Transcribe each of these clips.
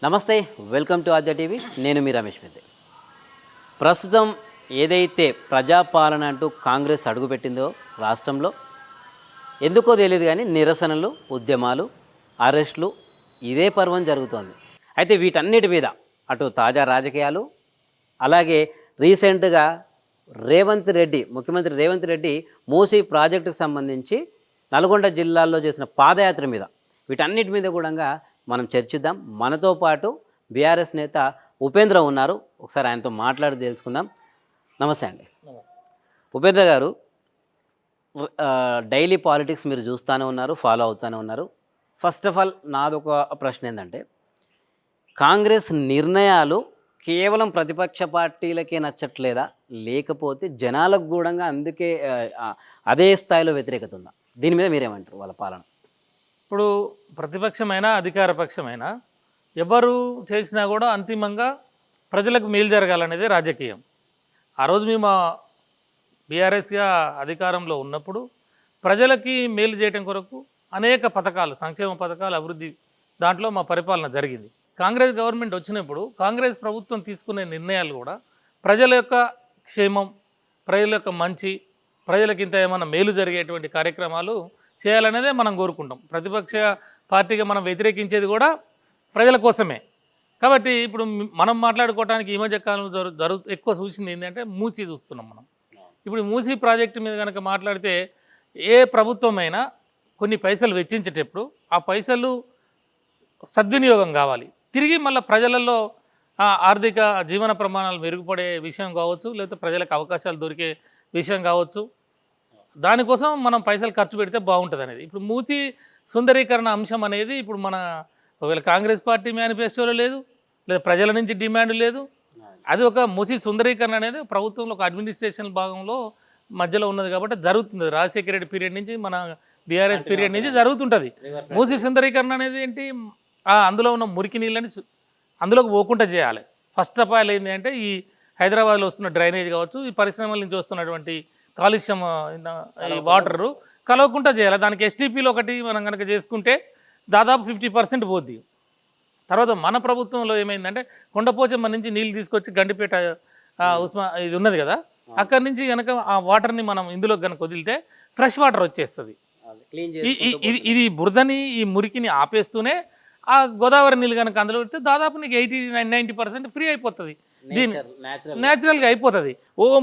నమస్తే, welcome to Aadya TV. నేను మీ రమేష్ పెద్దే. ప్రస్తుతం ఏదైతే ప్రజాపాలన అంటూ కాంగ్రెస్ అడుగుపెట్టిందో రాష్ట్రంలో ఎందుకో తెలియదు కానీ నిరసనలు, ఉద్యమాలు, అరెస్టులు ఇదే పర్వం జరుగుతోంది. అయితే వీటన్నిటి మీద అటు తాజా రాజకీయాలు, అలాగే రీసెంట్గా ముఖ్యమంత్రి రేవంత్ రెడ్డి మూసీ ప్రాజెక్టుకు సంబంధించి నల్గొండ జిల్లాలో చేసిన పాదయాత్ర మీద, వీటన్నిటి మీద కూడా మనం చర్చిద్దాం. మనతో పాటు బీఆర్ఎస్ నేత ఉపేంద్ర ఉన్నారు. ఒకసారి ఆయనతో మాట్లాడి తెలుసుకుందాం. నమస్తే అండి. ఉపేంద్ర గారు, డైలీ పాలిటిక్స్ మీరు చూస్తూనే ఉన్నారు, ఫాలో అవుతూనే ఉన్నారు. ఫస్ట్ ఆఫ్ ఆల్ నాదొక ప్రశ్న ఏంటంటే, కాంగ్రెస్ నిర్ణయాలు కేవలం ప్రతిపక్ష పార్టీలకే నచ్చట్లేదా, లేకపోతే జనాలకు కూడా అందుకే అదే స్థాయిలో వ్యతిరేకత ఉందా? దీని మీద మీరేమంటారు? వాళ్ళ పాలన ఇప్పుడు ప్రతిపక్షమైనా అధికార పక్షమైనా ఎవరు చేసినా కూడా అంతిమంగా ప్రజలకు మేలు జరగాలనేది రాజకీయం. ఆ రోజు మేము బీఆర్ఎస్గా అధికారంలో ఉన్నప్పుడు ప్రజలకి మేలు చేయడం కొరకు అనేక పథకాలు, సంక్షేమ పథకాలు, అభివృద్ధి దాంట్లో మా పరిపాలన జరిగింది. కాంగ్రెస్ గవర్నమెంట్ వచ్చినప్పుడు కాంగ్రెస్ ప్రభుత్వం తీసుకునే నిర్ణయాలు కూడా ప్రజల యొక్క క్షేమం, ప్రజల యొక్క మంచి, ప్రజలకు ఇంత ఏమైనా మేలు జరిగేటువంటి కార్యక్రమాలు చేయాలనేదే మనం కోరుకుంటాం. ప్రతిపక్ష పార్టీగా మనం వ్యతిరేకించేది కూడా ప్రజల కోసమే. కాబట్టి ఇప్పుడు మనం మాట్లాడుకోవడానికి ఈ మధ్య కాలంలో ఎక్కువ చూసింది ఏంటంటే మూసీ చూస్తున్నాం మనం. ఇప్పుడు మూసీ ప్రాజెక్టు మీద కనుక మాట్లాడితే ఏ ప్రభుత్వమైనా కొన్ని పైసలు వెచ్చించేటప్పుడు ఆ పైసలు సద్వినియోగం కావాలి. తిరిగి మళ్ళీ ప్రజలలో ఆర్థిక జీవన ప్రమాణాలు మెరుగుపడే విషయం కావచ్చు, లేకపోతే ప్రజలకు అవకాశాలు దొరికే విషయం కావచ్చు, దానికోసం మనం పైసలు ఖర్చు పెడితే బాగుంటుంది అనేది. ఇప్పుడు మూసీ సుందరీకరణ అంశం అనేది ఇప్పుడు మన ఒకవేళ కాంగ్రెస్ పార్టీ మేనిఫెస్టోలో లేదు, లేదా ప్రజల నుంచి డిమాండ్ లేదు. అది ఒక మూసీ సుందరీకరణ అనేది ప్రభుత్వంలో ఒక అడ్మినిస్ట్రేషన్ భాగంలో మధ్యలో ఉన్నది కాబట్టి జరుగుతుంది. రాజశేఖర రెడ్డి పీరియడ్ నుంచి మన బీఆర్ఎస్ పీరియడ్ నుంచి జరుగుతుంటుంది. మూసీ సుందరీకరణ అనేది ఏంటి, అందులో ఉన్న మురికి నీళ్ళని అందులోకి పోకుండా చేయాలి. ఫస్ట్ ఆఫ్ ఆల్ ఏంటి అంటే ఈ హైదరాబాద్లో వస్తున్న డ్రైనేజ్ కావచ్చు, ఈ పరిశ్రమల నుంచి వస్తున్నటువంటి కాలుష్యం, ఈ వాటరు కలవకుండా చేయాలి. దానికి ఎస్టీపీలో ఒకటి మనం కనుక చేసుకుంటే దాదాపు 50% పోద్ది. తర్వాత మన ప్రభుత్వంలో ఏమైందంటే కొండపోచమ్మ నుంచి నీళ్ళు తీసుకొచ్చి గండిపేట ఇది ఉన్నది కదా, అక్కడి నుంచి కనుక ఆ వాటర్ని మనం ఇందులో కనుక వదిలితే ఫ్రెష్ వాటర్ వచ్చేస్తుంది. ఇది బురదని, ఈ మురికిని ఆపేస్తూనే ఆ గోదావరి నీళ్ళు కనుక అందులో పెడితే దాదాపు నీకు 80-90% ఫ్రీ అయిపోతుంది. దీన్ని న్యాచురల్గా అయిపోతుంది.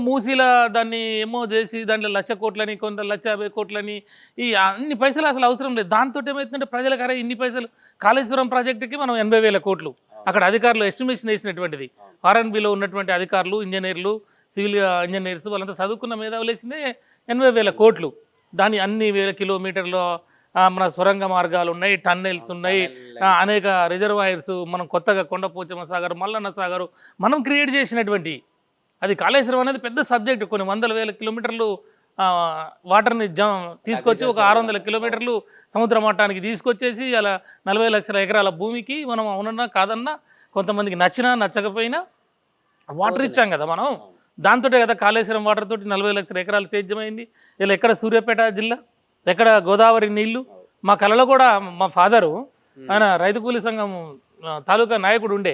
మూసీల దాన్ని ఏమో చేసి దాంట్లో 1,00,000 కోట్లని, కొంత 1,50,000 కోట్లని, ఈ అన్ని పైసలు అసలు అవసరం లేదు. దాంతో ఏమవుతుందంటే ప్రజలకు అరే ఇన్ని పైసలు, కాళేశ్వరం ప్రాజెక్టుకి మనం 80,000 కోట్లు అక్కడ అధికారులు ఎస్టిమేషన్ వేసినటువంటిది. ఆర్ఎన్బిలో ఉన్నటువంటి అధికారులు, ఇంజనీర్లు, సివిల్ ఇంజనీర్స్ వాళ్ళంతా చదువుకున్న మేధావులు వేసిందే 80,000 కోట్లు. దాని అన్ని వేల కిలోమీటర్లు మన సొరంగ మార్గాలు ఉన్నాయి, టన్నెల్స్ ఉన్నాయి, అనేక రిజర్వాయర్స్, మనం కొత్తగా కొండపోచమ్మ సాగర్, మల్లన్న సాగర్ మనం క్రియేట్ చేసినటువంటి అది. కాళేశ్వరం అనేది పెద్ద సబ్జెక్టు. కొన్ని 100,000 కిలోమీటర్లు వాటర్ని తీసుకొచ్చి ఒక 600 కిలోమీటర్లు సముద్ర మట్టానికి తీసుకొచ్చేసి అలా 40 లక్షల ఎకరాల భూమికి మనం అవునన్నా కాదన్నా, కొంతమందికి నచ్చినా నచ్చకపోయినా వాటర్ ఇచ్చాం కదా మనం. దాంతో కదా కాళేశ్వరం వాటర్ తోటి 40 లక్షల ఎకరాలు సేద్యమైంది. ఇలా ఎక్కడ సూర్యాపేట జిల్లా, ఎక్కడ గోదావరి నీళ్లు. మా కళలో కూడా మా ఫాదరు ఆయన రైతు కూలీ సంఘం తాలూకా నాయకుడు ఉండే,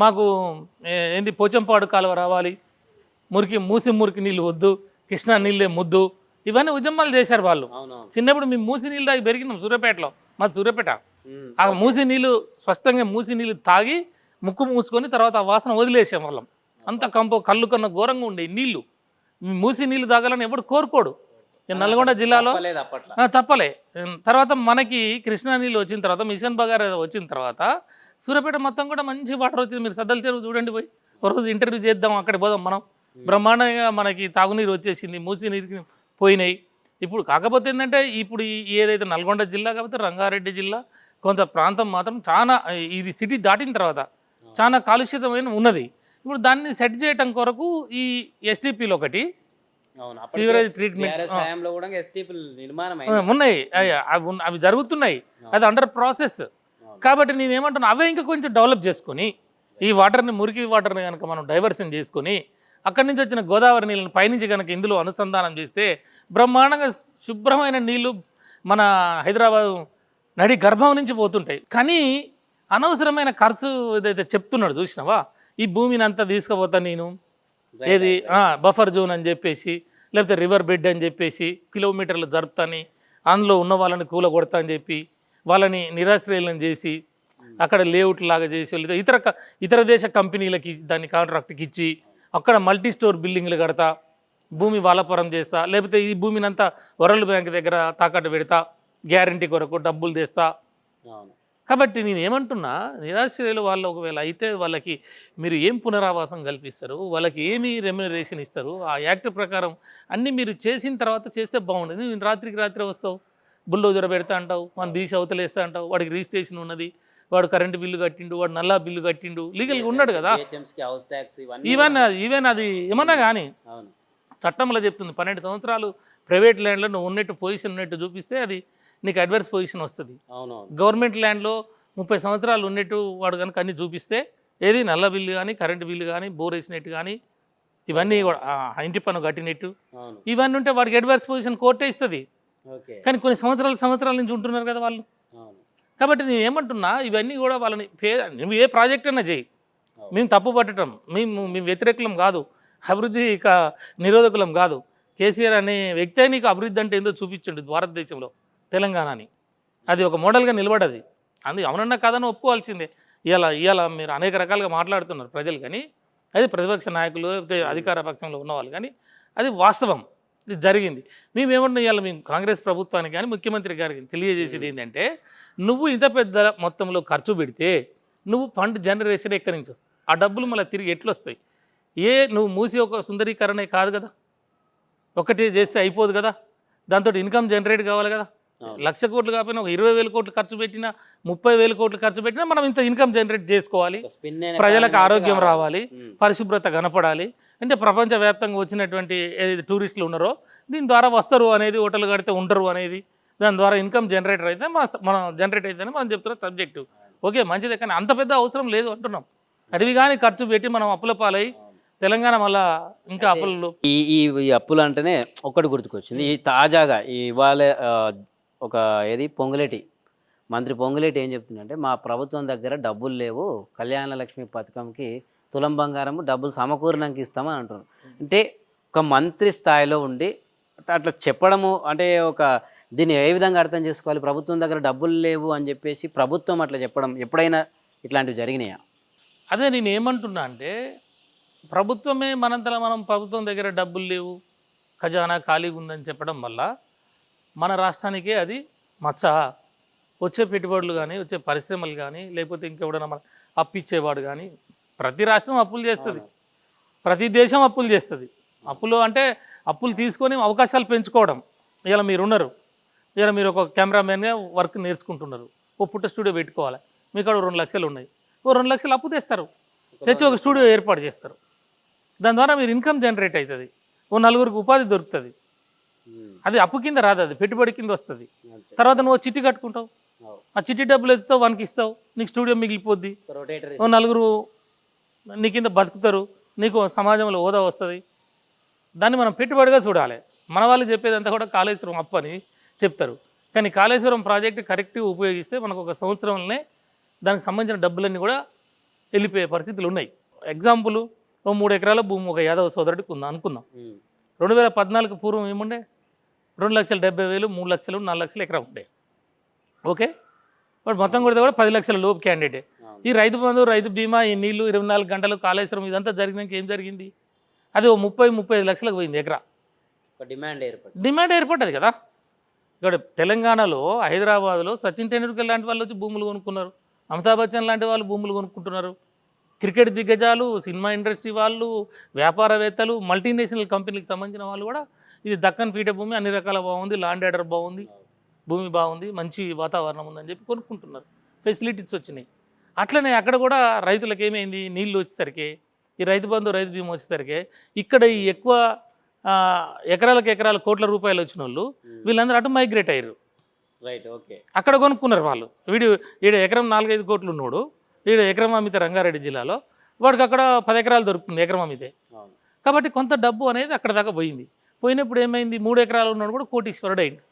మాకు ఏంది పోచంపాడు కాలువ రావాలి, మూసి మురికి నీళ్ళు వద్దు, కృష్ణా నీళ్ళే ముద్దు, ఇవన్నీ ఉద్యమాలు చేశారు వాళ్ళు. చిన్నప్పుడు మేము మూసి నీళ్ళు తాగి పెరిగినాం సూర్యాపేటలో, మాది సూర్యాపేట. ఆ మూసి నీళ్ళు స్పష్టంగా మూసి నీళ్ళు తాగి ముక్కు మూసుకొని తర్వాత ఆ వాసన వదిలేసాం వాళ్ళం. అంత కళ్ళు కన్నా ఘోరంగా ఉండే నీళ్ళు. మూసి నీళ్ళు తాగాలని ఎవడు కోరుకోడు. నల్గొండ జిల్లాలో తప్పలే. తర్వాత మనకి కృష్ణా నీళ్ళు వచ్చిన తర్వాత, మిషన్ భగీరథ వచ్చిన తర్వాత సూర్యాపేట మొత్తం కూడా మంచి వాటర్ వచ్చింది. మీరు సద్దల చెరువు చూడండి, పోయి ఒకరోజు ఇంటర్వ్యూ చేద్దాం, అక్కడ పోదాం మనం. బ్రహ్మాండంగా మనకి తాగునీరు వచ్చేసింది, మూసి నీరుకి పోయినాయి. ఇప్పుడు కాకపోతే ఏంటంటే ఇప్పుడు ఏదైతే నల్గొండ జిల్లా కాకపోతే రంగారెడ్డి జిల్లా కొంత ప్రాంతం మాత్రం చాలా, ఇది సిటీ దాటిన తర్వాత చాలా కాలుష్యతమైన ఉన్నది. ఇప్పుడు దాన్ని సెట్ చేయటం కొరకు ఈ ఎస్టీపీలు ఒకటి, సీవరేజ్ ట్రీట్మెంట్ ఉన్నాయి, అవి జరుగుతున్నాయి, అది అండర్ ప్రాసెస్. కాబట్టి నేనేమంటున్నా, అవే ఇంకా కొంచెం డెవలప్ చేసుకొని ఈ వాటర్ని, మురికి వాటర్ని కనుక మనం డైవర్షన్ చేసుకొని అక్కడి నుంచి వచ్చిన గోదావరి నీళ్ళని పైనుంచి కనుక ఇందులో అనుసంధానం చేస్తే బ్రహ్మాండంగా శుభ్రమైన నీళ్లు మన హైదరాబాద్ నడి గర్భం నుంచి పోతుంటాయి. కానీ అనవసరమైన ఖర్చు ఏదైతే చెప్తున్నాడు చూసినావా, ఈ భూమిని అంతా తీసుకుపోతా నేను ఏది బఫర్ జోన్ అని చెప్పేసి, లేకపోతే రివర్ బెడ్ అని చెప్పేసి కిలోమీటర్లు జరుపుతాని, అందులో ఉన్న వాళ్ళని కూలగొడతా అని చెప్పి వాళ్ళని నిరాశ్రయులను చేసి అక్కడ లేఅవుట్ లాగా చేసి, లేదా ఇతర దేశ కంపెనీలకి దాన్ని కాంట్రాక్ట్కి ఇచ్చి అక్కడ మల్టీ స్టోర్ బిల్డింగ్లు కడతా, భూమి వాలపురం చేస్తా, లేకపోతే ఈ భూమిని అంతా వరల్డ్ బ్యాంక్ దగ్గర తాకట్టు పెడతా, గ్యారంటీ కొరకు డబ్బులు తెస్తా. కాబట్టి నేను ఏమంటున్నా, నిరాశ్రయులు వాళ్ళు ఒకవేళ అయితే వాళ్ళకి మీరు ఏం పునరావాసం కల్పిస్తారు, వాళ్ళకి ఏమి రెమ్యునరేషన్ ఇస్తారు, ఆ యాక్ట్ ప్రకారం అన్నీ మీరు చేసిన తర్వాత చేస్తే బాగుండేది. నేను రాత్రికి రాత్రి వస్తావు, బుల్డోజర్ పెడతా అంటావు, మన తీసి అవతలేస్తా అంటావు, వాడికి రిజిస్ట్రేషన్ ఉన్నది, వాడు కరెంటు బిల్లు కట్టిండు, వాడు నల్లా బిల్లు కట్టిండు, లీగల్గా ఉన్నాడు కదా. ఈవెన్ అది ఏమన్నా కానీ చట్టంలో చెప్తుంది 12 సంవత్సరాలు ప్రైవేట్ ల్యాండ్లో నువ్వు ఉన్నట్టు పొజిషన్ ఉన్నట్టు చూపిస్తే అది నీకు అడ్వర్స్ పొజిషన్ వస్తుంది. గవర్నమెంట్ ల్యాండ్లో 30 సంవత్సరాలు ఉన్నట్టు వాడు కనుక అన్నీ చూపిస్తే ఏది నల్ల బిల్లు కానీ కరెంటు బిల్లు కానీ బోర్ వేసినట్టు కానీ ఇవన్నీ కూడా ఇంటి పన్ను కట్టినట్టు ఇవన్నీ ఉంటే వాడికి అడ్వర్స్ పొజిషన్ కోర్టే ఇస్తుంది. కానీ కొన్ని సంవత్సరాల నుంచి ఉంటున్నారు కదా వాళ్ళు. కాబట్టి నేను ఏమంటున్నా, ఇవన్నీ కూడా వాళ్ళని నువ్వు ఏ ప్రాజెక్ట్ అయినా చేయి, మేము తప్పు పట్టడం, మేము వ్యతిరేకులం కాదు, అభివృద్ధి నిరోధకులం కాదు. కేసీఆర్ అనే వ్యక్తే నీకు అభివృద్ధి అంటే ఏందో చూపించండి భారతదేశంలో, తెలంగాణని. అది ఒక మోడల్గా నిలబడది. అవునన్నా కాదని ఒప్పుకోవాల్సిందే. ఇవాళ మీరు అనేక రకాలుగా మాట్లాడుతున్నారు ప్రజలు, కానీ అది ప్రతిపక్ష నాయకులు లేకపోతే అధికార పక్షంలో ఉన్నవాళ్ళు, కానీ అది వాస్తవం, ఇది జరిగింది. మేమేమన్నా ఇవాళ మేము కాంగ్రెస్ ప్రభుత్వానికి కానీ ముఖ్యమంత్రి గారికి తెలియజేసేది ఏంటంటే, నువ్వు ఇంత పెద్ద మొత్తంలో ఖర్చు పెడితే నువ్వు ఫండ్ జనరేషన్ ఎక్కడి నుంచి వస్తుంది, ఆ డబ్బులు మళ్ళీ తిరిగి ఎట్లు వస్తాయి? నువ్వు మూసి ఒక సుందరీకరణే కాదు కదా, ఒకటి చేస్తే అయిపోదు కదా, దాంతో ఇన్కమ్ జనరేట్ కావాలి కదా. 1,00,000 కోట్లు కాకపోయినా ఒక 20,000 కోట్లు ఖర్చు పెట్టినా 30,000 కోట్లు ఖర్చు పెట్టినా మనం ఇంత ఇన్కమ్ జనరేట్ చేసుకోవాలి, ప్రజలకు ఆరోగ్యం రావాలి, పరిశుభ్రత కనపడాలి. అంటే ప్రపంచవ్యాప్తంగా వచ్చినటువంటి ఏదైతే టూరిస్టులు ఉన్నారో దీని ద్వారా వస్తారు అనేది, హోటల్ కడితే ఉంటారు అనేది, దాని ద్వారా ఇన్కమ్ జనరేటర్ అయితే మనం జనరేట్ అయితేనే మనం చెప్తున్న సబ్జెక్టు. ఓకే మంచిదే, కానీ అంత పెద్ద అవసరం లేదు అంటున్నాం. అడివి కానీ ఖర్చు పెట్టి మనం అప్పుల పాలై తెలంగాణ మళ్ళా ఇంకా అప్పులు. ఈ అప్పులు అంటేనే ఒక్కటి గుర్తుకొచ్చింది. ఈ తాజాగా ఇవాళ ఒక పొంగులేటి మంత్రి పొంగులేటి ఏం చెప్తుందంటే, మా ప్రభుత్వం దగ్గర డబ్బులు లేవు, కళ్యాణ లక్ష్మి పథకంకి తులం బంగారము డబ్బులు సమకూరినాక ఇస్తామని అంటున్నారు. అంటే ఒక మంత్రి స్థాయిలో ఉండి అట్లా చెప్పడము అంటే దీన్ని ఏ విధంగా అర్థం చేసుకోవాలి? ప్రభుత్వం దగ్గర డబ్బులు లేవు అని చెప్పేసి ప్రభుత్వం అట్లా చెప్పడం ఎప్పుడైనా ఇట్లాంటివి జరిగినాయా? అదే నేను ఏమంటున్నా అంటే, ప్రభుత్వమే మనంతలా మనం ప్రభుత్వం దగ్గర డబ్బులు లేవు, ఖజానా ఖాళీగా ఉందని చెప్పడం వల్ల మన రాష్ట్రానికే అది మచ్చ. వచ్చే పెట్టుబడులు కానీ, వచ్చే పరిశ్రమలు కానీ, లేకపోతే ఇంకెవడన్నా మన అప్పిచ్చేవాడు కానీ, ప్రతి రాష్ట్రం అప్పులు చేస్తుంది, ప్రతి దేశం అప్పులు చేస్తుంది. అప్పులు అంటే అప్పులు తీసుకొని అవకాశాలు పెంచుకోవడం. ఇలా మీరున్నారు, ఇలా మీరు ఒక కెమెరామెన్గా వర్క్ నేర్చుకుంటున్నారు, ఓ పుట్ట స్టూడియో పెట్టుకోవాలి, మీకు అక్కడ 2 లక్షలు ఉన్నాయి, ఓ 2 లక్షలు అప్పు తెస్తారు, తెచ్చి ఒక స్టూడియో ఏర్పాటు చేస్తారు. దాని ద్వారా మీరు ఇన్కమ్ జనరేట్ అవుతుంది, ఓ 4గురికి ఉపాధి దొరుకుతుంది. అది అప్పు కింద రాదు, అది పెట్టుబడి కింద వస్తుంది. తర్వాత నువ్వు చిట్టి కట్టుకుంటావు, ఆ చిట్టి డబ్బులు ఎత్తుతావు, వానికి ఇస్తావు, నీకు స్టూడియో మిగిలిపోద్ది, ఓ 4గురు నీ కింద బతుకుతారు, నీకు సమాజంలో హోదా వస్తుంది. దాన్ని మనం పెట్టుబడిగా చూడాలి. మన వాళ్ళు చెప్పేదంతా కూడా కాళేశ్వరం అప్పు అని చెప్తారు, కానీ కాళేశ్వరం ప్రాజెక్టు కరెక్ట్గా ఉపయోగిస్తే మనకు ఒక సంవత్సరంలోనే దానికి సంబంధించిన డబ్బులన్నీ కూడా వెళ్ళిపోయే పరిస్థితులు ఉన్నాయి. ఎగ్జాంపుల్, ఓ 3 ఎకరాల భూమి ఒక యాదవ సోదరుడికి అనుకుందాం. 2014 పూర్వం ఏముండే, 2,70,000, 3 లక్షలు, 4 లక్షలు ఎకరా ఉండే. ఓకే, వాడు మొత్తం కొడితే కూడా 10 లక్షల లోపు క్యాండిడేటే. ఈ రైతు బంధు, రైతు బీమా, ఈ నీళ్లు, 24 గంటలు, కాళేశ్వరం ఇదంతా జరిగినాక ఏం జరిగింది? అది ఓ 30-35 లక్షలకు పోయింది ఎకరా. డిమాండ్ ఏర్పడ్డది కదా. ఇక్కడ తెలంగాణలో, హైదరాబాద్లో సచిన్ టెండూల్కర్ లాంటి వాళ్ళు వచ్చి భూములు కొనుక్కున్నారు, అమితాబ్ బచ్చన్ లాంటి వాళ్ళు భూములు కొనుక్కుంటున్నారు, క్రికెట్ దిగ్గజాలు, సినిమా ఇండస్ట్రీ వాళ్ళు, వ్యాపారవేత్తలు, మల్టీనేషనల్ కంపెనీలకు సంబంధించిన వాళ్ళు కూడా ఇది దక్కన్ పీఠభూమి అన్ని రకాల బాగుంది, ల్యాండ్ ఆర్డర్ బాగుంది, భూమి బాగుంది, మంచి వాతావరణం ఉందని చెప్పి కొనుక్కుంటున్నారు, ఫెసిలిటీస్ వచ్చినాయి. అట్లనే అక్కడ కూడా రైతులకు ఏమైంది, నీళ్ళు వచ్చేసరికి, ఈ రైతు బంధు, రైతు బీమా వచ్చేసరికి ఇక్కడ ఈ ఎక్కువ ఎకరాల కోట్ల రూపాయలు వచ్చిన వాళ్ళు వీళ్ళందరూ అటు మైగ్రేట్ అయ్యారు. రైట్, ఓకే, అక్కడ కొనుక్కున్నారు వాళ్ళు. ఈడ ఎకరం 4-5 కోట్లు ఉన్నాడు, ఈడ ఎకరం అమ్మితే రంగారెడ్డి జిల్లాలో, వాడికి అక్కడ 10 ఎకరాలు దొరుకుతుంది ఎకరం అమ్మితే. కాబట్టి కొంత డబ్బు అనేది అక్కడ దాకా పోయింది. పోయినప్పుడు ఏమైంది, 3 ఎకరాలు ఉన్నాడు కూడా కోటీశ్వరుడు అయింది.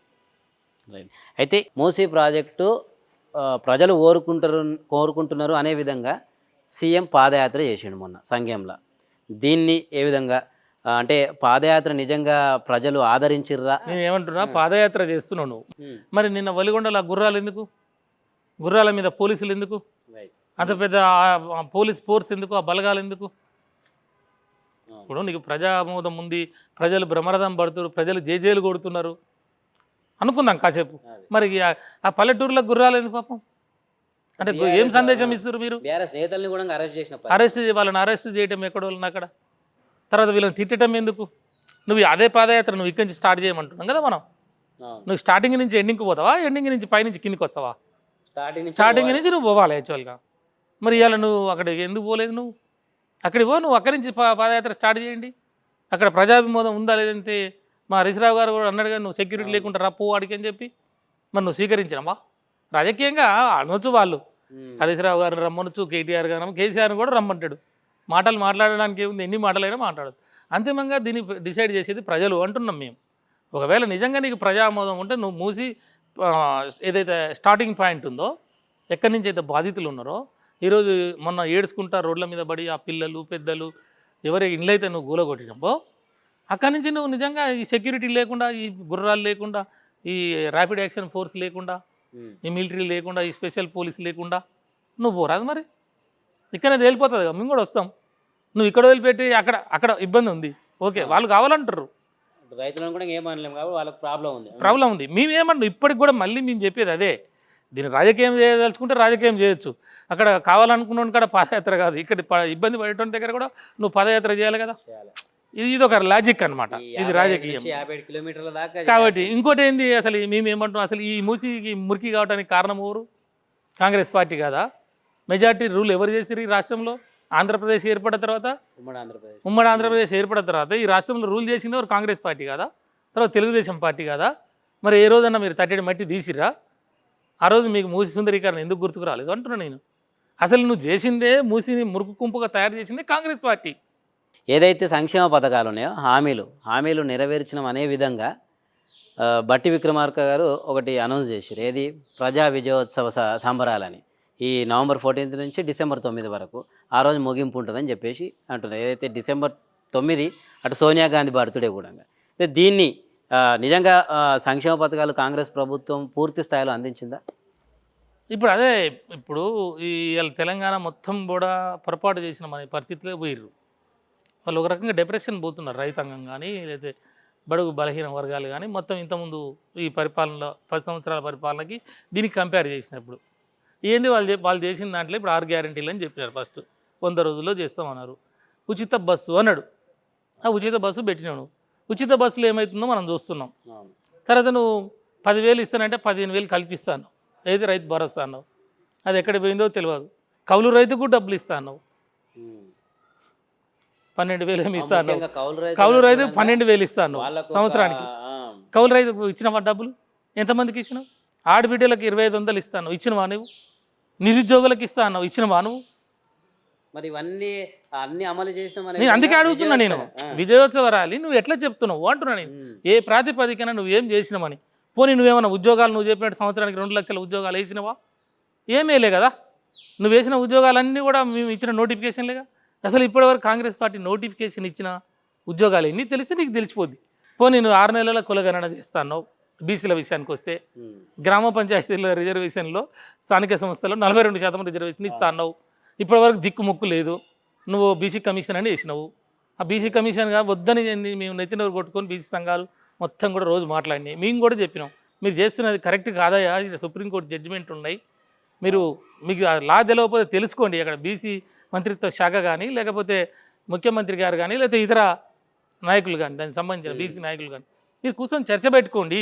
రైట్. అయితే మూసీ ప్రాజెక్టు ప్రజలు కోరుకుంటున్నారు అనే విధంగా సీఎం పాదయాత్ర చేసిండు మొన్న సంఘంలో. దీన్ని ఏ విధంగా అంటే పాదయాత్ర నిజంగా ప్రజలు ఆదరించిర్రా? నేను ఏమంటున్నా, పాదయాత్ర చేస్తున్నావు నువ్వు, మరి నిన్న వలిగొండల గుర్రాలు ఎందుకు, గుర్రాల మీద పోలీసులు ఎందుకు, అంత పెద్ద పోలీస్ ఫోర్స్ ఎందుకు, ఆ బలగాలు ఎందుకు? ఇప్పుడు నీకు ప్రజామోదం ఉంది, ప్రజలు బ్రహ్మరథం పడుతున్నారు, ప్రజలు జేజేలు కొడుతున్నారు అనుకుందాం కాసేపు. మరి ఆ పల్లెటూరులో గుర్రాలు ఎందుకు పాపం? అంటే ఏం సందేశం ఇస్తారు మీరు? నేతల్ని కూడా వాళ్ళని అరెస్ట్ చేయటం ఎక్కడ వాళ్ళని అక్కడ, తర్వాత వీళ్ళని తిట్టడం ఎందుకు? నువ్వు అదే పాదయాత్ర నువ్వు ఇక్కడి నుంచి స్టార్ట్ చేయమంటున్నాం కదా మనం. నువ్వు స్టార్టింగ్ నుంచి ఎండింగ్కి పోతావా, ఎండింగ్ నుంచి పైనుంచి కిందికి వస్తావా? స్టార్టింగ్ నుంచి నువ్వు పోవాలి యాక్చువల్గా. మరి ఇవాళ నువ్వు అక్కడికి ఎందుకు పోలేదు? నువ్వు అక్కడికి పో, నువ్వు అక్కడి నుంచి పాదయాత్ర స్టార్ట్ చేయండి. అక్కడ ప్రజాభిమోదం ఉందా లేదంటే మా హరీశ్రావు గారు కూడా అన్నాడు కానీ నువ్వు సెక్యూరిటీ లేకుండా రప్పు వాడికి అని చెప్పి మరి నువ్వు స్వీకరించినవా? రాజకీయంగా అనొచ్చు వాళ్ళు, హరీశ్రావు గారు రమ్మనొచ్చు, కేటీఆర్ గారు, కేసీఆర్ని కూడా రమ్మంటాడు. మాటలు మాట్లాడడానికి ఏముంది, ఎన్ని మాటలైనా మాట్లాడదు. అంతిమంగా దీన్ని డిసైడ్ చేసేది ప్రజలు అంటున్నాం మేము. ఒకవేళ నిజంగా నీకు ప్రజామోదం ఉంటే నువ్వు మూసి ఏదైతే స్టార్టింగ్ పాయింట్ ఉందో, ఎక్కడి నుంచి అయితే బాధితులు ఉన్నారో, ఈరోజు మొన్న ఏడ్చుకుంటా రోడ్ల మీద పడి ఆ పిల్లలు పెద్దలు ఎవరి ఇండ్లు అయితే నువ్వు గూలగొట్టినప్పో, అక్కడి నుంచి నువ్వు నిజంగా ఈ సెక్యూరిటీ లేకుండా, ఈ గుర్రాలు లేకుండా, ఈ ర్యాపిడ్ యాక్షన్ ఫోర్స్ లేకుండా, ఈ మిలిటరీ లేకుండా, ఈ స్పెషల్ పోలీస్ లేకుండా నువ్వు పోరాదు. మరి ఇక్కడనే తేలిపోతుంది కదా, మేము కూడా వస్తాం. నువ్వు ఇక్కడ వదిలిపెట్టి అక్కడ అక్కడ ఇబ్బంది ఉంది, ఓకే, వాళ్ళు కావాలంటారు. రైతులను కూడా ఏమనలేము కాబట్టి వాళ్ళకి ప్రాబ్లం ఉంది. మేము ఏమన్నా ఇప్పటికి కూడా మళ్ళీ మేము చెప్పేది అదే, దీన్ని రాజకీయం చేయదలుచుకుంటే రాజకీయం చేయొచ్చు. అక్కడ కావాలనుకున్నాను కూడా పాదయాత్ర కాదు, ఇక్కడ ఇబ్బంది పడేటువంటి దగ్గర కూడా నువ్వు పాదయాత్ర చేయాలి కదా. ఇది ఒక లాజిక్ అనమాట, ఇది రాజకీయం. 50 కిలోమీటర్ల దాకా కాబట్టి ఇంకోటి ఏంది, అసలు మేము ఏమంటున్నాం, అసలు ఈ మూసికి మురికి కావడానికి కారణం ఎవరు? కాంగ్రెస్ పార్టీ కాదా? మెజార్టీ రూల్ ఎవరు చేసిరు ఈ రాష్ట్రంలో? ఆంధ్రప్రదేశ్ ఏర్పడిన తర్వాత, ఉమ్మడి ఆంధ్రప్రదేశ్ ఏర్పడిన తర్వాత ఈ రాష్ట్రంలో రూల్ చేసింది ఎవరు? కాంగ్రెస్ పార్టీ కాదా? తర్వాత తెలుగుదేశం పార్టీ కాదా? మరి ఏ రోజన్నా మీరు తట్టెడి మట్టి తీసిరా? ఆ రోజు మీకు మూసి సుందరీకరణ ఎందుకు గుర్తుకు రాలేదు అంటున్నా నేను. అసలు నువ్వు చేసిందే మూసిని మురుకు కుంపుగా తయారు చేసిందే కాంగ్రెస్ పార్టీ. ఏదైతే సంక్షేమ పథకాలు ఉన్నాయో హామీలు నెరవేర్చడం అనే విధంగా బట్టి విక్రమార్క గారు ఒకటి అనౌన్స్ చేశారు. ఏది? ప్రజా విజయోత్సవ సంబరాలని ఈ నవంబర్ 14 నుంచి డిసెంబర్ 9 వరకు ఆ రోజు ముగింపు ఉంటుందని చెప్పేసి అంటున్నారు. ఏదైతే డిసెంబర్ 9 అటు సోనియా గాంధీ బర్త్డే కూడా. దీన్ని నిజంగా సంక్షేమ పథకాలు కాంగ్రెస్ ప్రభుత్వం పూర్తి స్థాయిలో అందించిందా? ఇప్పుడు అదే, ఇప్పుడు ఈ తెలంగాణ మొత్తం కూడా పొరపాటు చేసిన మన పరిస్థితిలో పోయిర్రు. వాళ్ళు ఒక రకంగా డిప్రెషన్ పోతున్నారు, రైతాంగం కానీ లేదా బడుగు బలహీన వర్గాలు కానీ. మొత్తం ఇంతకుముందు ఈ పరిపాలనలో 10 సంవత్సరాల పరిపాలనకి దీనికి కంపేర్ చేసినప్పుడు ఏంది వాళ్ళు చేసిన దాంట్లో ఇప్పుడు 6 గ్యారెంటీలు అని చెప్పినారు. ఫస్ట్ 100 రోజుల్లో చేస్తామన్నారు. ఉచిత బస్సు అన్నాడు, ఆ ఉచిత బస్సు పెట్టినాడు. ఉచిత బస్సులు ఏమవుతుందో మనం చూస్తున్నాం. తర్వాత నువ్వు 10,000 ఇస్తానంటే 15,000 కల్పిస్తాను. ఏది? రైతు భరోసా అన్నావు, అది ఎక్కడ పోయిందో తెలియదు. కౌలు రైతుకు డబ్బులు ఇస్తా అన్నావు, 12,000 ఏమి ఇస్తా అన్నావు. కౌలు రైతుకు 12,000 ఇస్తా అన్నావు సంవత్సరానికి. కౌలు రైతుకు ఇచ్చినవా డబ్బులు? ఎంతమందికి ఇచ్చినావు? ఆడబిడ్డలకు 2,500 ఇస్తాను, ఇచ్చినవా నువ్వు? నిరుద్యోగులకు ఇస్తా అన్నావు, ఇచ్చినవా నువ్వు? మరి ఇవన్నీ అన్ని అమలు చేసిన నేను అందుకే అడుగుతున్నా, నేను విజయోత్సవ ర్యాలీ నువ్వు ఎట్లా చెప్తున్నావు అంటున్నా నేను. ఏ ప్రాతిపదికన నువ్వేం చేసినావని? పోనీ నువ్వేమన్నా ఉద్యోగాలు నువ్వు చెప్పినట్టు సంవత్సరానికి 2 లక్షల ఉద్యోగాలు వేసినవా? ఏమేలే కదా. నువ్వు వేసిన ఉద్యోగాలన్నీ కూడా మేము ఇచ్చిన నోటిఫికేషన్లేగా. అసలు ఇప్పటివరకు కాంగ్రెస్ పార్టీ నోటిఫికేషన్ ఇచ్చిన ఉద్యోగాలు ఎన్ని తెలిసి నీకు తెలిసిపోద్ది. పోనీ నువ్వు 6 నెలల కులగణన చేస్తాను. బీసీల విషయానికి వస్తే గ్రామ పంచాయతీల రిజర్వేషన్లో స్థానిక సంస్థల్లో 42% రిజర్వేషన్ ఇస్తా అన్నావు. ఇప్పటివరకు దిక్కు మొక్కు లేదు. నువ్వు బీసీ కమిషన్ అని వేసినావు. ఆ బీసీ కమిషన్గా వద్దని మేము నెత్తినవరు కొట్టుకొని బీసీ సంఘాలు మొత్తం కూడా రోజు మాట్లాడినాయి. మేము కూడా చెప్పినాం, మీరు చేస్తున్నది కరెక్ట్ కాదయా, సుప్రీంకోర్టు జడ్జిమెంట్ ఉన్నాయి, మీకు లా తెలియకపోతే తెలుసుకోండి. అక్కడ బీసీ మంత్రిత్వ శాఖ కానీ లేకపోతే ముఖ్యమంత్రి గారు కానీ లేకపోతే ఇతర నాయకులు కానీ దానికి సంబంధించిన బీసీ నాయకులు కానీ మీరు కూర్చొని చర్చ పెట్టుకోండి.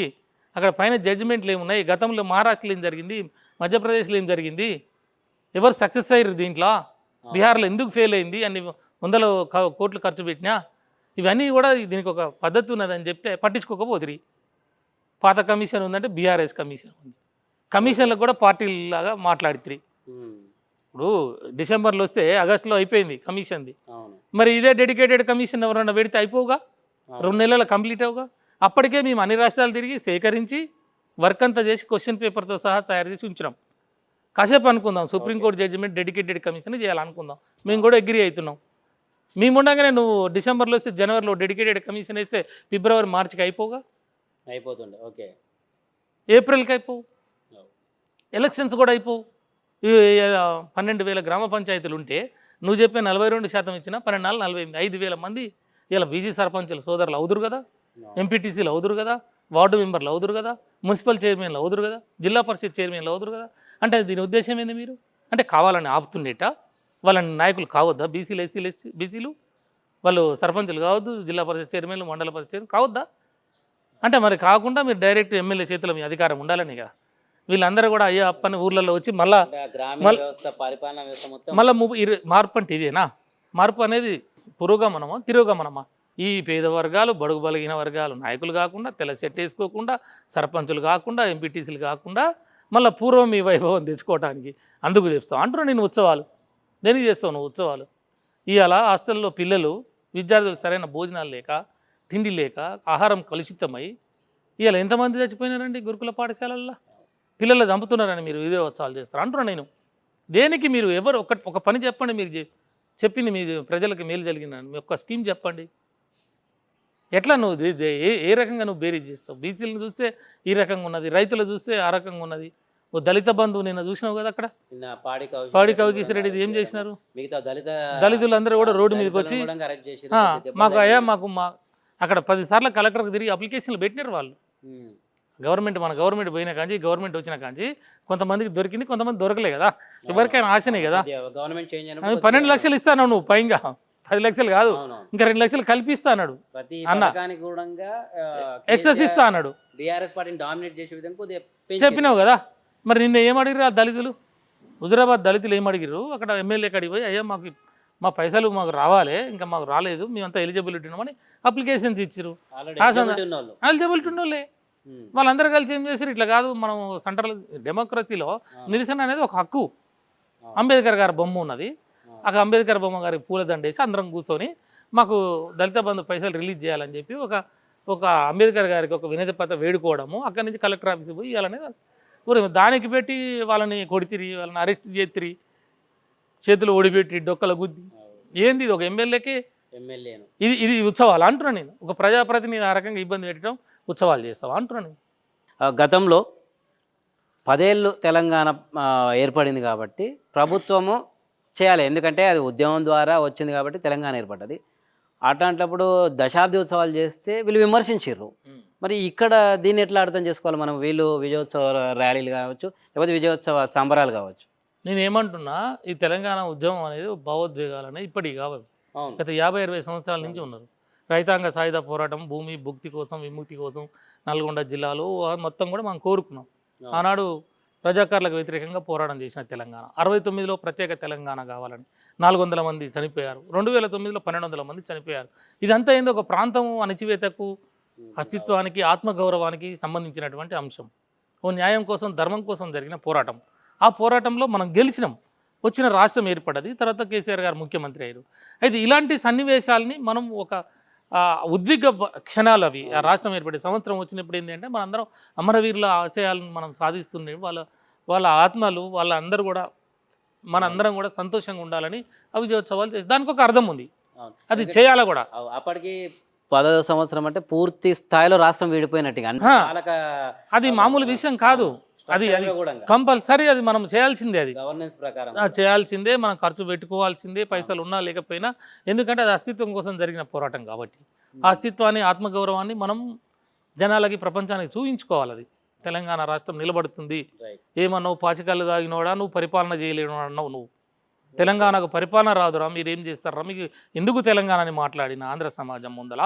అక్కడ పైన జడ్జిమెంట్లు ఏమున్నాయి, గతంలో మహారాష్ట్రలో ఏం జరిగింది, మధ్యప్రదేశ్లో ఏం జరిగింది, ఎవరు సక్సెస్ అయ్యారు దీంట్లో, బీహార్లో ఎందుకు ఫెయిల్ అయింది, అన్ని 100 కోట్లు ఖర్చు పెట్టినా, ఇవన్నీ కూడా దీనికి ఒక పద్ధతి ఉన్నదని చెప్తే పట్టించుకోకపోతుంది. పాత కమిషన్ ఉందంటే బీఆర్ఎస్ కమిషన్ ఉంది, కమిషన్లకు కూడా పార్టీలాగా మాట్లాడితే ఇప్పుడు డిసెంబర్లో వస్తే ఆగస్టులో అయిపోయింది కమిషన్ది. మరి ఇదే డెడికేటెడ్ కమిషన్ ఎవరన్నా పెడితే అయిపోవుగా, 2 నెలలు కంప్లీట్ అవుగా. అప్పటికే మేము అన్ని రాష్ట్రాలు తిరిగి సేకరించి వర్క్ అంతా చేసి క్వశ్చన్ పేపర్తో సహా తయారు చేసి ఉంచినాం. కాసేపు అనుకుందాం, సుప్రీంకోర్టు జడ్జిమెంట్ డెడికేటెడ్ కమిషన్ చేయాలనుకుందాం, మేము కూడా అగ్రీ అవుతున్నాం. మేము ఉండగానే నువ్వు డిసెంబర్లో వస్తే జనవరిలో డెడికేటెడ్ కమిషన్ వేస్తే ఫిబ్రవరి మార్చికి అయిపోగా, అయిపోతుండే. ఓకే. ఏప్రిల్కి అయిపోవు, ఎలక్షన్స్ కూడా అయిపోవు. 12,000 గ్రామ పంచాయతీలు ఉంటే నువ్వు చెప్పే 42% ఇచ్చినా 12 48 5,000 మంది ఇలా బీజీ సర్పంచులు సోదరులు అవుదురు కదా, ఎంపీటీసీలు అవుదురు కదా, వార్డు మెంబర్లు అవుదురు కదా, మున్సిపల్ చైర్మన్లు అవుదురు కదా, జిల్లా పరిషత్ చైర్మన్లు అవుదురు కదా. అంటే దీని ఉద్దేశం ఏంది? మీరు అంటే కావాలని ఆపుతుండేట వాళ్ళని నాయకులు కావద్దా? బీసీలు ఎస్సీలు బీసీలు వాళ్ళు సర్పంచులు కావద్దు, జిల్లా పరిషత్ చైర్మన్లు మండల పరిషత్ చైర్మన్ కావద్దా? అంటే మరి కాకుండా మీరు డైరెక్ట్ ఎమ్మెల్యే చేతిలో మీ అధికారం ఉండాలని కదా. వీళ్ళందరూ కూడా అయ్యో అప్పని ఊర్లలో వచ్చి మళ్ళా పరిపాలన వ్యవస్థ మొత్తం మళ్ళీ మార్పు అంటే ఇదేనా? మార్పు అనేది పురోగమనమా తిరోగమనమా? ఈ పేద వర్గాలు, బడుగు బలిగిన వర్గాలు నాయకులు కాకుండా, తెల్ల చెట్టు వేసుకోకుండా, సర్పంచులు కాకుండా, ఎంపీటీసీలు కాకుండా మళ్ళీ పూర్వం ఈ వైభవం తెచ్చుకోవడానికి అందుకు చేస్తావు అంటున్నా. నేను ఉత్సవాలు దేనికి చేస్తావు నువ్వు ఉత్సవాలు? ఇవాళ హాస్టల్లో పిల్లలు విద్యార్థులు సరైన భోజనాలు లేక, తిండి లేక, ఆహారం కలుషితమై ఇవాళ ఎంతమంది చచ్చిపోయినారండి గురుకుల పాఠశాలల్లో? పిల్లలు చంపుతున్నారని మీరు ఇదే ఉత్సవాలు చేస్తారు అంటున్నా నేను. దేనికి మీరు ఎవరు ఒక పని చెప్పండి, మీరు చెప్పింది మీ ప్రజలకు మేలు జరిగిందని మీ ఒక్క స్కీమ్ చెప్పండి. ఎట్లా నువ్వు ఏ రకంగా నువ్వు బేరీజ్ చేస్తావు? బీసీలను చూస్తే ఈ రకంగా ఉన్నది, రైతులు చూస్తే ఆ రకంగా ఉన్నది. ఓ దళిత బంధువు నిన్న చూసినావు కదా, అక్కడ పాడి కవికిసిరెడ్డి ఏం చేసినారు? దళితులందరూ కూడా రోడ్డు మీదకి వచ్చి మాకు అయ్యా మా అక్కడ 10 సార్లు కలెక్టర్కి తిరిగి అప్లికేషన్లు పెట్టినారు వాళ్ళు. మన గవర్నమెంట్ పోయినా కానీ, గవర్నమెంట్ వచ్చిన కానీ కొంతమందికి దొరికింది, కొంతమంది దొరకలే కదా. ఎవరికైనా ఆశనే కదా. గవర్నమెంట్ 12 లక్షలు ఇస్తాను నువ్వు, పైగా 10 లక్షలు కాదు ఇంకా 2 లక్షలు కల్పిస్తా అన్నాడు అన్న, ఎక్సెస్ ఇస్తా అన్నాడు. చెప్పినావు కదా. మరి నిన్న ఏమడిగిరు ఆ దళితులు? హుజురాబాద్ దళితులు ఏమడిగిరు? అక్కడ ఎమ్మెల్యే కాడికి పోయి అయ్యా మా పైసలు మాకు రావాలి, ఇంకా మాకు రాలేదు, మేమంతా ఎలిజిబిలిటీ ఉన్నామని అప్లికేషన్స్ ఇచ్చారు. ఎలిజిబిలిటీ ఉన్నోళ్ళే వాళ్ళందరూ కలిసి ఏం చేశారు? ఇట్లా కాదు, మనం సెంట్రల్ డెమోక్రసీలో నిరసన అనేది ఒక హక్కు. అంబేద్కర్ గారి బొమ్మ ఉన్నది, అక్కడ అంబేద్కర్ బొమ్మ గారికి పూలదండ వేసి అందరం కూర్చొని మాకు దళిత బంధు పైసలు రిలీజ్ చేయాలని చెప్పి ఒక అంబేద్కర్ గారికి ఒక వినతి పత్రం వేడుకోవడము, అక్కడి నుంచి కలెక్టర్ ఆఫీస్కి పోయి ఇవ్వాలనే దానికి పెట్టి వాళ్ళని కొడితిరి, వాళ్ళని అరెస్ట్ చేతిరి, చేతులు ఓడిపెట్టి డొక్కల గుద్ది. ఏంది ఇది? ఒక ఎమ్మెల్యేకి ఇది ఉత్సవాలు అంటున్నా నేను. ఒక ప్రజాప్రతినిధి ఆ రకంగా ఇబ్బంది పెట్టడం ఉత్సవాలు చేస్తావా అంటున్నా నేను. గతంలో 10 ఏళ్ళు తెలంగాణ ఏర్పడింది కాబట్టి ప్రభుత్వము చేయాలి, ఎందుకంటే అది ఉద్యమం ద్వారా వచ్చింది కాబట్టి తెలంగాణ ఏర్పడ్డది. అట్లాంటప్పుడు దశాబ్ది ఉత్సవాలు చేస్తే వీళ్ళు విమర్శించారు. మరి ఇక్కడ దీన్ని ఎట్లా అర్థం చేసుకోవాలి మనం? వీళ్ళు విజయోత్సవ ర్యాలీలు కావచ్చు, లేకపోతే విజయోత్సవ సంబరాలు కావచ్చు. నేను ఏమంటున్నా, ఈ తెలంగాణ ఉద్యమం అనేది భావోద్వేగాలనే ఇప్పటికి కావాలి, గత 50-60 సంవత్సరాల నుంచి ఉన్నారు. రైతాంగ సాయుధ పోరాటం, భూమి భుక్తి కోసం, విముక్తి కోసం నల్గొండ జిల్లాలో మొత్తం కూడా మనం కోరుకున్నాం. ఆనాడు రజాకార్లకు వ్యతిరేకంగా పోరాటం చేసిన తెలంగాణ. 69లో ప్రత్యేక తెలంగాణ కావాలని 400 మంది చనిపోయారు. 2009లో 1200 మంది చనిపోయారు. ఇదంతా ఏందో ఒక ప్రాంతం అణచివేతకు, అస్తిత్వానికి, ఆత్మగౌరవానికి సంబంధించినటువంటి అంశం. ఓ న్యాయం కోసం, ధర్మం కోసం జరిగిన పోరాటం. ఆ పోరాటంలో మనం గెలిచినాం, వచ్చిన రాష్ట్రం ఏర్పడ్డది, తర్వాత కేసీఆర్ గారు ముఖ్యమంత్రి అయ్యారు. అయితే ఇలాంటి సన్నివేశాలని మనం ఒక ఉద్విగ్న క్షణాలు అవి. ఆ రాష్ట్రం ఏర్పడే సంవత్సరం వచ్చినప్పుడు ఏంటంటే మనందరం అమరవీరుల ఆశయాలను మనం సాధిస్తుండే, వాళ్ళ ఆత్మలు వాళ్ళందరూ కూడా మనందరం కూడా సంతోషంగా ఉండాలని విజయోత్సవాలు చేసి దానికి ఒక అర్థం ఉంది, అది చేయాలి కూడా. అప్పటికి 10వ సంవత్సరం అంటే పూర్తి స్థాయిలో రాష్ట్రం విడిపోయినట్టుగా, అది మామూలు విషయం కాదు, అది కంపల్సరీ, అది మనం చేయాల్సిందే, అది గవర్నెన్స్ ప్రకారం చేయాల్సిందే, మనం ఖర్చు పెట్టుకోవాల్సిందే, పైసలు ఉన్నా లేకపోయినా, ఎందుకంటే అది అస్తిత్వం కోసం జరిగిన పోరాటం కాబట్టి. ఆ అస్తిత్వాన్ని, ఆత్మగౌరవాన్ని మనం జనాలకి, ప్రపంచానికి చూపించుకోవాలి. అది తెలంగాణ రాష్ట్రం నిలబడుతుంది. ఏమన్నావు? పాచికల్లు తాగినోడా నువ్వు, పరిపాలన చేయలేను అన్నావు నువ్వు. తెలంగాణకు పరిపాలన రాదురా, మీరు ఏం చేస్తారా, మీకు ఎందుకు తెలంగాణని మాట్లాడిన ఆంధ్ర సమాజం ముందల?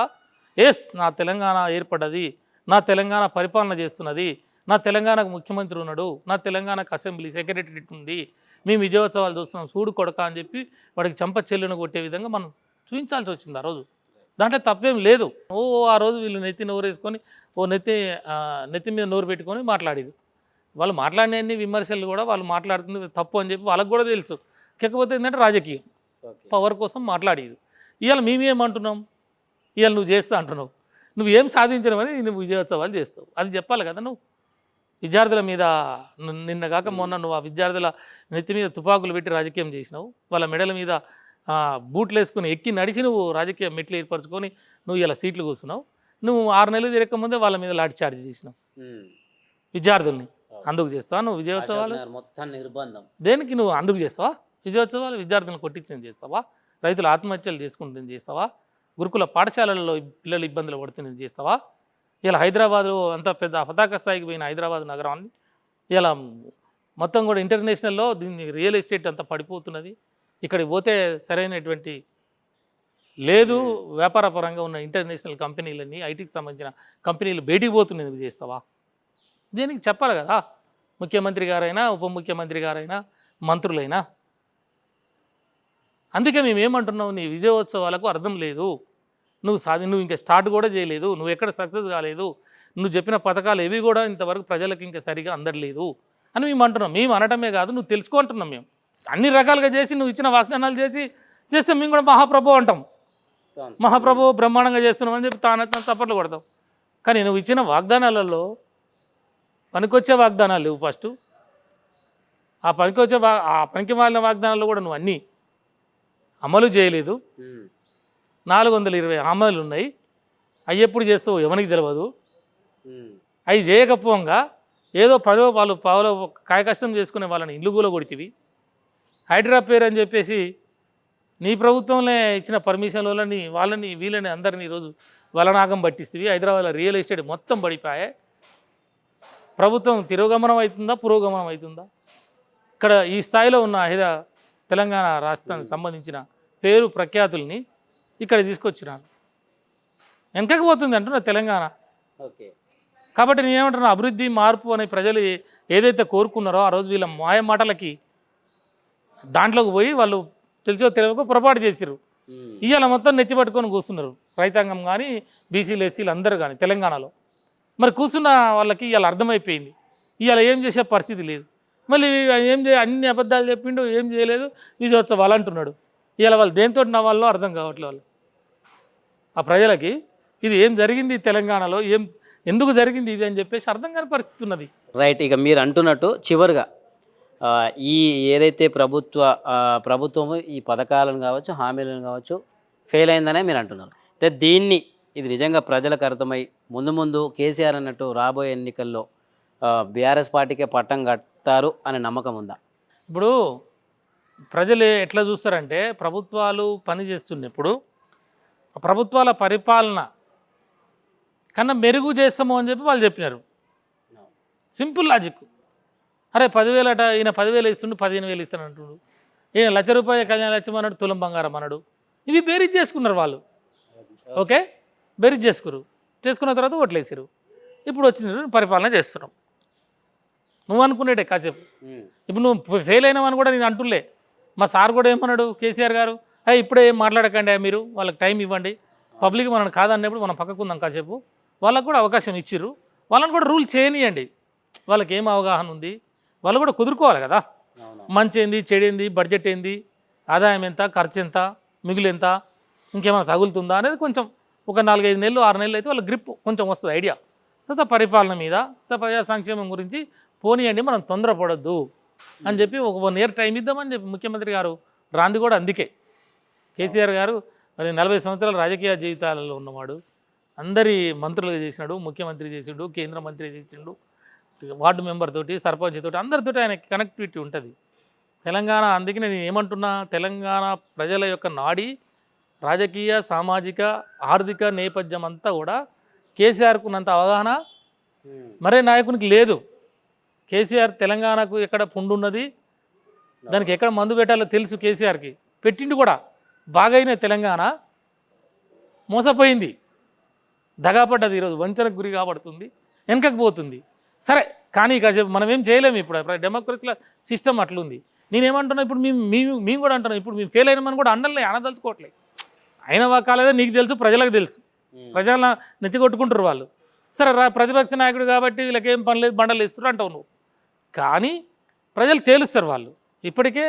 నా తెలంగాణ ఏర్పడ్డది, నా తెలంగాణ పరిపాలన చేస్తున్నది, నా తెలంగాణకు ముఖ్యమంత్రి ఉన్నాడు, నా తెలంగాణకు అసెంబ్లీ సెక్రటరియట్ ఉంది, మేము విజయోత్సవాలు చూస్తున్నాం, చూడు కొడక అని చెప్పి వాడికి చెంప చెల్లును కొట్టే విధంగా మనం చూపించాల్సి వచ్చింది ఆ రోజు. దాంట్లో తప్పేం లేదు. ఆ రోజు వీళ్ళు నెత్తి నోరు వేసుకొని నెత్తి మీద నోరు పెట్టుకొని మాట్లాడేది. వాళ్ళు మాట్లాడినన్ని విమర్శలు కూడా వాళ్ళు మాట్లాడుతుంది తప్పు అని చెప్పి వాళ్ళకు కూడా తెలుసు. కాకపోతే ఏంటంటే రాజకీయం, పవర్ కోసం మాట్లాడేది. ఇవాళ మేమేమంటున్నాం? ఇవాళ నువ్వు చేస్తా అంటున్నావు, నువ్వు ఏం సాధించడం అని నువ్వు విజయోత్సవాలు చేస్తావు, అది చెప్పాలి కదా నువ్వు. విద్యార్థుల మీద నిన్న కాక మొన్న నువ్వు ఆ విద్యార్థుల నెత్తి మీద తుపాకులు పెట్టి రాజకీయం చేసినావు. వాళ్ళ మెడల మీద బూట్లు వేసుకుని ఎక్కి నడిచి నువ్వు రాజకీయ మెట్లు ఏర్పరచుకొని నువ్వు ఇలా సీట్లు కూర్చున్నావు. నువ్వు 6 నెలలు తిరగకముందే వాళ్ళ మీద లాఠీ చార్జ్ చేసినావు విద్యార్థుల్ని. అందుకు చేస్తావా నువ్వు విజయోత్సవాలు? మొత్తం నిర్బంధం దేనికి నువ్వు అందుకు చేస్తావా విజయోత్సవాలు? విద్యార్థులను కొట్టించని చేస్తావా? రైతులు ఆత్మహత్యలు చేసుకుంటుంది చేస్తావా? గురుకుల పాఠశాలల్లో పిల్లలు ఇబ్బందులు పడుతుంది చేస్తావా? ఇలా హైదరాబాదు అంత పెద్ద పతాక స్థాయికి పోయిన హైదరాబాద్ నగరాన్ని ఇలా మొత్తం కూడా ఇంటర్నేషనల్లో దీన్ని రియల్ ఎస్టేట్ అంతా పడిపోతున్నది. ఇక్కడికి పోతే సరైనటువంటి లేదు. వ్యాపార పరంగా ఉన్న ఇంటర్నేషనల్ కంపెనీలన్నీ ఐటీకి సంబంధించిన కంపెనీలు బయటికి పోతున్నది చేస్తావా? దీనికి చెప్పాలి కదా ముఖ్యమంత్రి గారైనా ఉప ముఖ్యమంత్రి గారైనా మంత్రులైనా. అందుకే మేము ఏమంటున్నావు, నీ విజయోత్సవాలకు అర్థం లేదు. నువ్వు ఇంకా స్టార్ట్ కూడా చేయలేదు. నువ్వు ఎక్కడ సక్సెస్ కాలేదు. నువ్వు చెప్పిన పథకాలు ఏవి కూడా ఇంతవరకు ప్రజలకు ఇంకా సరిగా అందట్లేదు అని మేము అంటున్నాం. మేము అనటమే కాదు, నువ్వు తెలుసుకుంటున్నాం. మేము అన్ని రకాలుగా చేసి నువ్వు ఇచ్చిన వాగ్దానాలు చేస్తే మేము కూడా మహాప్రభు అంటాం. మహాప్రభు బ్రహ్మాండంగా చేస్తున్నాం అని చెప్పి తానెత్తిన చప్పట్లు కొడతాం. కానీ నువ్వు ఇచ్చిన వాగ్దానాలలో పనికొచ్చే వాగ్దానాలు లేవు. ఫస్ట్ ఆ పనికి మాలిన వాగ్దానాలు కూడా నువ్వు అన్నీ అమలు చేయలేదు. 420 హామీలు ఉన్నాయి. అవి ఎప్పుడు చేస్తావు ఎవరికి తెలియదు. అవి చేయకపోగా ఏదో వాళ్ళు పావులో కాయకష్టం చేసుకునే వాళ్ళని ఇల్లు కూడా కొడితివి. హైడ్రా పేరు అని చెప్పేసి నీ ప్రభుత్వంలో ఇచ్చిన పర్మిషన్ వాళ్ళని వీళ్ళని అందరినీ ఈరోజు వలనాగం పట్టిస్తేవి. హైదరాబాద్లో రియల్ ఎస్టేట్ మొత్తం పడిపోయాయి. ప్రభుత్వం తిరోగమనం అవుతుందా పురోగమనం అవుతుందా? ఇక్కడ ఈ స్థాయిలో ఉన్న తెలంగాణ రాష్ట్రానికి సంబంధించిన పేరు ప్రఖ్యాతుల్ని ఇక్కడ తీసుకొచ్చినాను. వెనకపోతుంది అంటున్నా తెలంగాణ. ఓకే, కాబట్టి నేనేమంటున్నా, అభివృద్ధి మార్పు అనే ప్రజలు ఏదైతే కోరుకున్నారో ఆ రోజు వీళ్ళ మాయ మాటలకి దాంట్లోకి పోయి వాళ్ళు తెలిసో తెలియకో పొరపాటు చేసిరు. ఇవాళ మొత్తం నెత్తి పట్టుకొని కూర్చున్నారు రైతాంగం కానీ బీసీలు ఎస్సీలు అందరూ కానీ తెలంగాణలో. మరి కూర్చున్న వాళ్ళకి ఇవాళ అర్థమైపోయింది. ఇవాళ ఏం చేసే పరిస్థితి లేదు. మళ్ళీ అన్ని అబద్ధాలు చెప్పిండు, ఏం చేయలేదు, విజయోత్సవాలు అంటున్నాడు. ఇవాళ వాళ్ళు దేంతో నవ్వాలో అర్థం కావట్లేదు వాళ్ళు. ఆ ప్రజలకి ఇది ఏం జరిగింది తెలంగాణలో, ఎందుకు జరిగింది ఇది అని చెప్పేసి అర్థం కాని పరిస్థితి ఉన్నది. రైట్. ఇక మీరు అంటున్నట్టు చివరిగా ఈ ఏదైతే ప్రభుత్వము ఈ పథకాలను కావచ్చు హామీలను కావచ్చు ఫెయిల్ అయిందనే మీరు అంటున్నారు. అయితే ఇది నిజంగా ప్రజలకు అర్థమై ముందు కేసీఆర్ అన్నట్టు రాబోయే ఎన్నికల్లో బీఆర్ఎస్ పార్టీకే పట్టం కట్టారు అనే నమ్మకం ఉందా? ఇప్పుడు ప్రజలు ఎట్లా చూస్తారంటే, ప్రభుత్వాలు పనిచేస్తున్నప్పుడు ప్రభుత్వాల పరిపాలన కన్నా మెరుగు చేస్తాము అని చెప్పి వాళ్ళు చెప్పినారు. Simple logic. అరే 10,000 అట, ఈయన 10,000 ఇస్తుండు 15,000 ఇస్తాను అంటుడు. ఈయన ₹1,00,000 కళ్యాణ లక్ష్యం అన్నాడు, తులం బంగారం అన్నాడు. ఇవి బేరీజ్ చేసుకున్నారు వాళ్ళు. ఓకే, బేరీజ్ చేసుకున్న తర్వాత ఓట్లేసారు. ఇప్పుడు వచ్చిన పరిపాలన చేస్తున్నాం. నువ్వు అనుకునేటే కాసేపు. ఇప్పుడు నువ్వు ఫెయిల్ అయినావని కూడా నేను అంటులే. మా సార్ కూడా ఏమన్నాడు కేసీఆర్ గారు, ఇప్పుడే ఏం మాట్లాడకండి, మీరు వాళ్ళకి టైం ఇవ్వండి, పబ్లిక్ మనం కాదన్నప్పుడు మనం పక్కకుందాం కాసేపు. వాళ్ళకు కూడా అవకాశం ఇచ్చిర్రు. వాళ్ళని కూడా రూల్ చేయనియండి. వాళ్ళకి ఏం అవగాహన ఉంది వాళ్ళు కూడా కుదురుకోవాలి కదా. మంచి ఏంది చెడు ఏంది, బడ్జెట్ ఏంది, ఆదాయం ఎంత, ఖర్చు ఎంత, మిగులు ఎంత, ఇంకేమైనా తగులుతుందా అనేది కొంచెం ఒక 4-5 నెలలు 6 నెలలు అయితే వాళ్ళ గ్రిప్ కొంచెం వస్తుంది ఐడియా. తర్వాత పరిపాలన మీద ప్రజా సంక్షేమం గురించి పోనీయండి, మనం తొందరపడద్దు అని చెప్పి ఒక 1 year టైం ఇద్దామని చెప్పి ముఖ్యమంత్రి గారు రాంది కూడా అందుకే. కేసీఆర్ గారు మరి 40 సంవత్సరాల రాజకీయ జీవితాలలో ఉన్నవాడు. అందరి మంత్రులుగా చేసినాడు, ముఖ్యమంత్రి చేసిండు, కేంద్ర మంత్రి చేసిండు, వార్డు మెంబర్ తోటి, సర్పంచ్ తోటి, అందరితోటి ఆయనకి కనెక్టివిటీ ఉంటుంది. తెలంగాణ అందుకే నేను ఏమంటున్నా, తెలంగాణ ప్రజల యొక్క నాడి రాజకీయ సామాజిక ఆర్థిక నేపథ్యం అంతా కూడా కేసీఆర్కు ఉన్నంత అవగాహన మరే నాయకునికి లేదు. కేసీఆర్ తెలంగాణకు ఎక్కడ పుండు ఉన్నది, దానికి ఎక్కడ మందు పెట్టాలో తెలుసు కేసీఆర్కి, పెట్టిండు కూడా. బాగైన తెలంగాణ మోసపోయింది, దగాపడ్డది, ఈరోజు వంచనకు గురి కాబడుతుంది, వెనకకు పోతుంది. సరే కానీ కాసేపు మనం ఏం చేయలేము. ఇప్పుడు డెమోక్రసీల సిస్టమ్ అట్లుంది. నేనేమంటున్నా, ఇప్పుడు మేము కూడా అంటున్నాం, ఇప్పుడు మేము ఫెయిల్ అయినామని కూడా అనదలుచుకోవట్లేదు. అయిన కాలేదో నీకు తెలుసు, ప్రజలకు తెలుసు, ప్రజల నెత్తి కొట్టుకుంటారు వాళ్ళు. సరే ప్రతిపక్ష నాయకుడు కాబట్టి వీళ్ళకేం పని లేదు, బండలు ఇస్తారు అంటావు నువ్వు. కానీ ప్రజలు తేలుస్తారు వాళ్ళు. ఇప్పటికే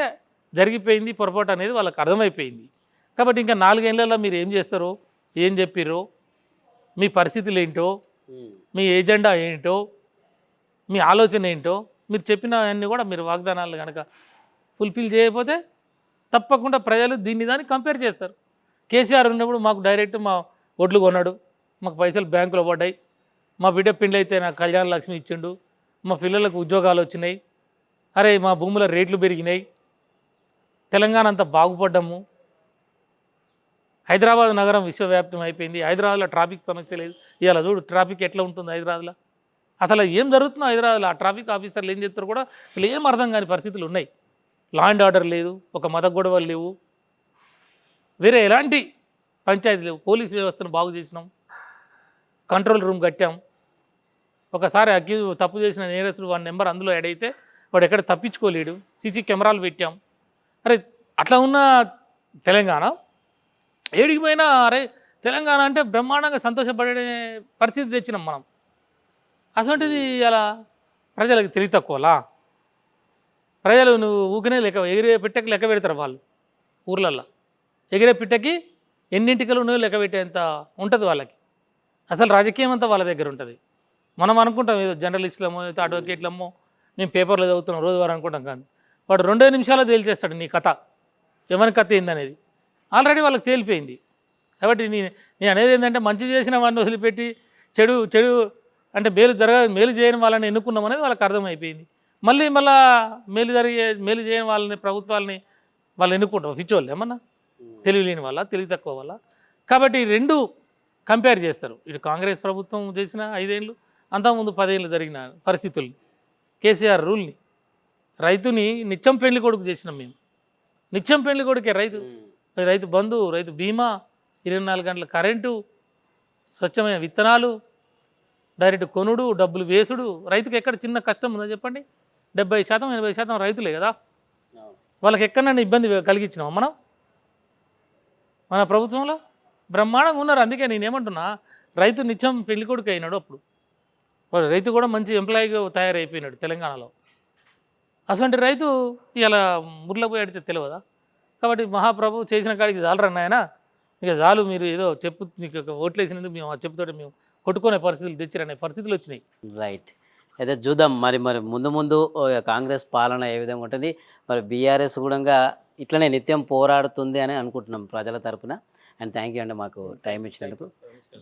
జరిగిపోయింది పొరపాటు అనేది వాళ్ళకి అర్థమైపోయింది. కాబట్టి ఇంకా 4 ఏళ్లలో మీరు ఏం చేస్తారో, ఏం చెప్పిర్రో, మీ పరిస్థితులు ఏంటో, మీ ఏజెండా ఏంటో మీ ఆలోచన ఏంటో మీరు చెప్పిన అన్నీ కూడా మీరు వాగ్దానాలు కనుక ఫుల్ఫిల్ చేయకపోతే తప్పకుండా ప్రజలు దీన్ని దాన్ని కంపేర్ చేస్తారు. కేసీఆర్ ఉన్నప్పుడు మాకు డైరెక్ట్ మా ఒడ్లు కొన్నాడు, మాకు పైసలు బ్యాంకులో పడ్డాయి, మా బిడ్డ పిండి అయితే నాకు కళ్యాణ లక్ష్మి ఇచ్చిండు, మా పిల్లలకు ఉద్యోగాలు వచ్చినాయి, అరే మా భూముల రేట్లు పెరిగినాయి, తెలంగాణ అంతా బాగుపడ్డాము, హైదరాబాద్ నగరం విశ్వవ్యాప్తం అయిపోయింది, హైదరాబాద్లో ట్రాఫిక్ సమస్య లేదు. ఇవాళ చూడు ట్రాఫిక్ ఎట్లా ఉంటుంది హైదరాబాద్లో, అసలు ఏం జరుగుతుందో హైదరాబాద్లో ఆ ట్రాఫిక్ ఆఫీసర్లు ఏం చేస్తారో కూడా అసలు ఏం అర్థం కాని పరిస్థితులు ఉన్నాయి. లా అండ్ ఆర్డర్ లేదు, ఒక మత గొడవలు లేవు, వేరే ఎలాంటి పంచాయతీ లేవు. పోలీస్ వ్యవస్థను బాగు చేసినాం, కంట్రోల్ రూమ్ కట్టాం. ఒకసారి తప్పు చేసిన నేరస్తుడు వాడి నెంబర్ అందులో యాడ్ అయితే వాడు ఎక్కడ తప్పించుకోలేడు, సీసీ కెమెరాలు పెట్టాం. అరే అట్లా ఉన్న తెలంగాణ ఏడికి పోయినా అరే తెలంగాణ అంటే బ్రహ్మాండంగా సంతోషపడే పరిస్థితి తెచ్చినాం మనం. అటువంటిది అలా ప్రజలకు తెలివి తక్కువలా. ప్రజలు నువ్వు ఊకనే ఎగిరే పిట్టకి లెక్క పెడతారు వాళ్ళు ఊర్లల్లో. ఎగిరే పిట్టకి ఎన్నింటికలు ఉన్నాయో లెక్క పెట్టేంత ఉంటుంది వాళ్ళకి. అసలు రాజకీయం అంతా వాళ్ళ దగ్గర ఉంటుంది. మనం అనుకుంటాం ఏదో జర్నలిస్టులమో ఏదో అడ్వకేట్లమో మేము పేపర్లో చదువుతున్నాం రోజువారం అనుకుంటాం, కానీ వాడు 2 నిమిషాల్లో తేల్చేస్తాడు నీ కథ, ఎవరి కథ ఏందనేది ఆల్రెడీ వాళ్ళకి తేలిపోయింది. కాబట్టి నేను అనేది ఏంటంటే మంచి చేసిన వాడిని వదిలిపెట్టి చెడు అంటే మేలు చేయని వాళ్ళని ఎన్నుకున్నాం అనేది వాళ్ళకి అర్థమైపోయింది. మళ్ళీ మేలు చేయని వాళ్ళని ప్రభుత్వాలని వాళ్ళు ఎన్నుకుంటాం. పిచ్చోళ్ళు ఏమన్నా తెలివి లేని వాళ్ళ, తెలివి తక్కువ వాళ్ళ. కాబట్టి ఈ రెండు కంపేర్ చేస్తారు. ఇటు కాంగ్రెస్ ప్రభుత్వం చేసిన 5 ఏళ్ళు, అంతకుముందు 10 ఏళ్ళు జరిగిన పరిస్థితుల్ని, కేసీఆర్ రూల్ని, రైతుని నిత్యం పెళ్లి కొడుకు చేసినాం మేము. నిత్యం పెళ్లి కొడుకే రైతు బంధు, రైతు బీమా, 24 గంటల కరెంటు, స్వచ్ఛమైన విత్తనాలు, డైరెక్ట్ కొనుడు, డబ్బులు వేసుడు. రైతుకి ఎక్కడ చిన్న కష్టం ఉందో చెప్పండి? 70% 80% రైతులే కదా. వాళ్ళకి ఎక్కడైనా ఇబ్బంది కలిగించినాం మనం మన ప్రభుత్వంలో? బ్రహ్మాండంగా ఉన్నారు. అందుకే నేనేమంటున్నా, రైతు నిత్యం పెళ్లి కొడుకు అయినాడు. అప్పుడు రైతు కూడా మంచి ఎంప్లాయీగా తయారైపోయినాడు తెలంగాణలో. అటువంటి రైతు ఇలా ఊర్లో పోయి అడిగితే తెలియదా? కాబట్టి మహాప్రభు చేసిన కాడికి చాలరా నాయన, ఇక చాలు, మీరు ఏదో నీకు ఓట్లు వేసినందుకు మేము ఆ చెప్పుతోటి మేము కొట్టుకునే పరిస్థితులు తెచ్చిరనే పరిస్థితులు వచ్చినాయి. రైట్. అయితే చూద్దాం మరి ముందు కాంగ్రెస్ పాలన ఏ విధంగా ఉంటుంది, మరి బీఆర్ఎస్ కూడా ఇట్లనే నిత్యం పోరాడుతుంది అని అనుకుంటున్నాం ప్రజల తరపున. అండ్ థ్యాంక్ యూ అండి మాకు టైం ఇచ్చినందుకు.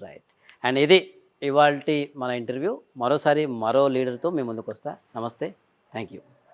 రైట్. అండ్ ఇది ఇవాల్టి మన ఇంటర్వ్యూ. మరోసారి మరో లీడర్తో మీ ముందుకు వస్తా. నమస్తే, థ్యాంక్ యూ.